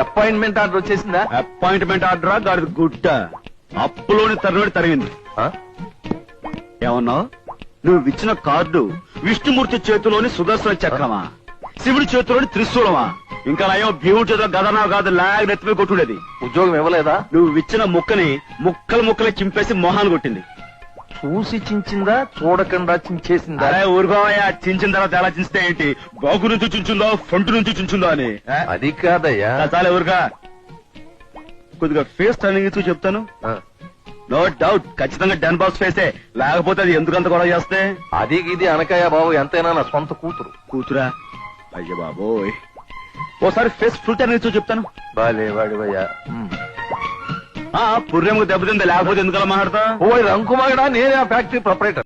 Appointment order వచ్చేసిందా? Appointment ఆర్డరా గాడి గుడ్డ అప్పులోని తరుణోడి తరిగింది. ఏమన్నావు? నువ్వు ఇచ్చిన కార్డు విష్ణుమూర్తి చేతిలోని సుదర్శన చక్రమా, శివుడి చేతిలోని త్రిశూలమా, ఇంకా నయం భీముడి చేతిలో గదనా కాదు లాగ్ నెత్తిమీ కొట్టుడేది. ఉద్యోగం ఇవ్వలేదా? నువ్వు ఇచ్చిన ముక్కని ముక్కలు చింపేసి మొహాన్ని కొట్టింది. చూసి చించిందా చూడకుండా చించేసిందా? అరే ఊరుకోవయ్యా, చించిన తర్వాత ఎలా చించితే ఏంటి, బాగు నుంచి చించుందో ఫ్రంట్ నుంచి చించుందో అని. అది కాదయ్యా. చాలా ఊరుగా కొద్దిగా ఫేస్ టర్నింగ్ చెప్తాను. నో డౌట్ ఖచ్చితంగా డన్ బాస్ ఫేసే, లేకపోతే అది ఎందుకంత గొడవ చేస్తే. అది ఇది అనకాయ బాబు, ఎంతైనా నా సొంత కూతురు. కూతురా? అయ్య బాబోయ్, ఓసారి ఫేస్ ఫుల్ టర్నింగ్ చెప్తాను. బాలేవాడివయ్యా. పుర్రెముకు దెబ్బతింది, లేకపోతే ఎందుకలా మాట్లాడతా? ఓ రంకుమాగడా, నేనే ఆ ఫ్యాక్టరీ ప్రొపరేటర్.